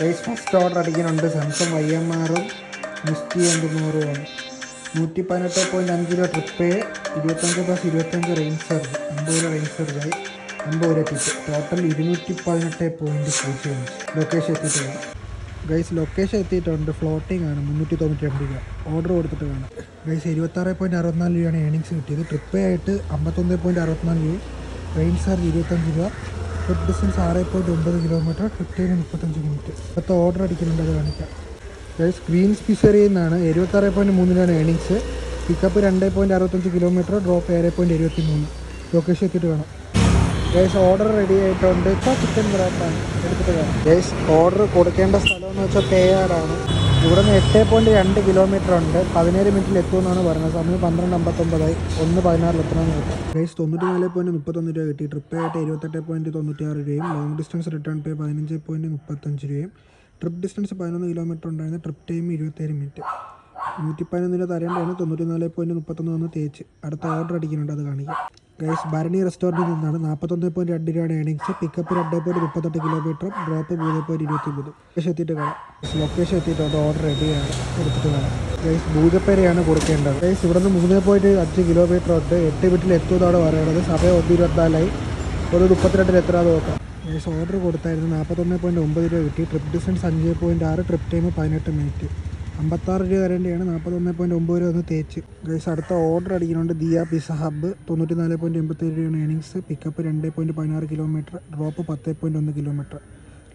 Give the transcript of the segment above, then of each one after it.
Guys first order അടിക്കുന്നുണ്ട്. Samsung YMR misty 100 118.5 രൂപ trip, 25+25 range surge, 50 രൂപ റേഞ്ച് സർജായി, 50 രൂപ ടിപ്പ്, ടോട്ടൽ 218.05. ലൊക്കേഷൻ എത്തിയിട്ടുണ്ട് ഗൈസ്. ലൊക്കേഷൻ എത്തിയിട്ടുണ്ട്. ഫ്ലോട്ടിംഗ് ആണ്. 392 രൂപ. ഓർഡർ കൊടുത്തിട്ട് കാണാം ഗൈസ്. 26.64 രൂപയാണ് ഏണിങ്സ് കിട്ടിയത്. ട്രിപ്പ് ആയിട്ട് 51.64 രൂപ, റേഞ്ച് ചാർജ് 25 രൂപ, trip distance 6.9 kilometre, trip time 35 minute. ഇപ്പോഴത്തെ ഓർഡർ അടിക്കുന്നുണ്ട്, അത് കാണിക്കാം ഗൈസ്. ഗ്രീൻസ് പിസറിയിൽ നിന്നാണ്. 76.3 രൂപയാണ് earnings. Pickup 2.65 kilometre, drop 7.73. Location എത്തിയിട്ട് കാണാം ഗൈസ്. ഓർഡർ റെഡി ആയിട്ടുണ്ട്. ഇപ്പോൾ ചിക്കൻ ബ്രാപ്പാണ് എടുത്തിട്ട് കാണാം ഗൈസ്. ഓർഡർ കൊടുക്കേണ്ട സ്ഥലമെന്ന് വെച്ചാൽ പേയാറാണ്. ഇവിടെ നിന്ന് 8.2 കിലോമീറ്റർ ഉണ്ട്. 17 മിനിറ്റിൽ എത്തുമെന്നാണ് പറയുന്നത്. സമയം 12:59. 1:16 എത്തണമെന്ന് കിട്ടും ഗൈസ്. 94.31 രൂപ കിട്ടി. ട്രിപ്പ് ആയിട്ട് 78.96 രൂപയും, ലോങ് ഡിസ്റ്റൻസ് റിട്ടേൺ പേ 15.35 രൂപയും. ട്രിപ്പ് ഡിസ്റ്റൻസ് 11 കിലോമീറ്റർ ഉണ്ടായിരുന്നു. Trip time 27 minute. 111 രൂപ തരേണ്ടതാണ്. 94.31 വന്ന് തേച്ച്. അടുത്ത ഓർഡർ അടിക്കുന്നുണ്ട്, അത് കാണിക്കാം ഗൈസ്. ഭരണി റെസ്റ്റോറൻറ്റിൽ നിന്നാണ്. 41.2 രൂപയാണ് earnings. Pickup 2.38 kilometre, drop 3.23. Location എത്തിയിട്ട് കാണാം. ലൊക്കേഷൻ എത്തിയിട്ടുണ്ട്. ഓർഡർ റെഡിയാണ്, എടുത്തിട്ട് കാണാം ഗൈസ്. പൂജപ്പേരയാണ് കൊടുക്കേണ്ടത് ഗൈസ്. ഇവിടെ നിന്ന് 3.5 കിലോമീറ്റർ ഉണ്ട്. 8 മിനിറ്റിൽ എത്തുമെന്നാണ് പറയണത്. സമയം 1:24. 1:32 എത്രയാണെന്ന് നോക്കാം ഗൈസ്. ഓർഡർ കൊടുത്തായിരുന്നു. 41.9 രൂപ കിട്ടി. Trip distance 5.6, trip time 18 minute. 56 രൂപ തരേണ്ടതാണ്. 41.9 രൂപ ഒന്ന് തേച്ച് ഗൈസ്. അടുത്ത ഓർഡർ അടിക്കുന്നുണ്ട്. Diya pizza hub. 94.87 രൂപയാണ് earnings. Pickup 2.16 kilometre, drop 10.1 kilometre.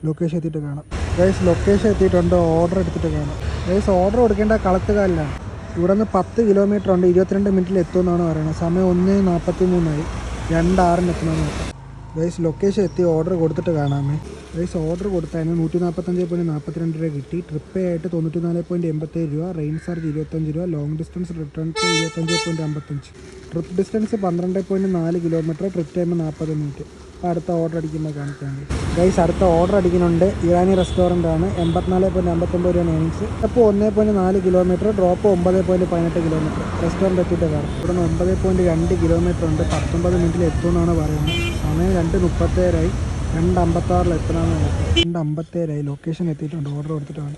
Location എത്തിയിട്ട് കാണാം ഗൈസ്. ലൊക്കേഷൻ എത്തിയിട്ടുണ്ട്. ഓർഡർ എടുത്തിട്ട് കാണാം ഗൈസ്. ഓർഡർ കൊടുക്കേണ്ട കളത്തുകാലിലാണ്. ഇവിടെ നിന്ന് 10 കിലോമീറ്റർ ഉണ്ട്. 22 മിനിറ്റിൽ എത്തുമെന്നാണ് പറയുന്നത്. സമയം 1:43. 2:06 എത്തണമെന്ന് നോക്കാം ഗൈസ്. ലൊക്കേഷൻ എത്തി. ഓർഡർ കൊടുത്തിട്ട് കാണാമേ ഗൈസ്. ഓർഡർ കൊടുത്തായിരുന്നു. 145.42 രൂപ കിട്ടി. ട്രിപ്പ് ആയിട്ട് 94.87 രൂപ, റേഞ്ച് ചാർജ് 25 രൂപ, long distance return 25.55. Trip distance 12.4 kilometre, trip time 40 minute. അപ്പോൾ അടുത്ത ഓർഡർ അടിക്കുമ്പോൾ കാണിക്കാണ്ട് ഗൈസ്. അടുത്ത ഓർഡർ അടിക്കുന്നുണ്ട്. ഇറാനി റെസ്റ്റോറൻ്റ് ആണ്. 84.59 രൂപയാണ് ഏണിങ്സ്. അപ്പോൾ 1.4 കിലോമീറ്റർ, ഡ്രോപ്പ് 9.18 കിലോമീറ്റർ. റെസ്റ്റോറൻറ്റ് എത്തിയിട്ട് കാണാം. ഇവിടെ നിന്ന് 9.2 കിലോമീറ്റർ ഉണ്ട്. 19 മിനിറ്റിൽ എത്തുമെന്നാണ് പറയുന്നത്. സമയം 2:37. 2:56 എത്തണമെന്ന് നോക്കാം. 2:57. ലൊക്കേഷൻ എത്തിയിട്ടുണ്ട്. ഓർഡർ കൊടുത്തിട്ടാണ്.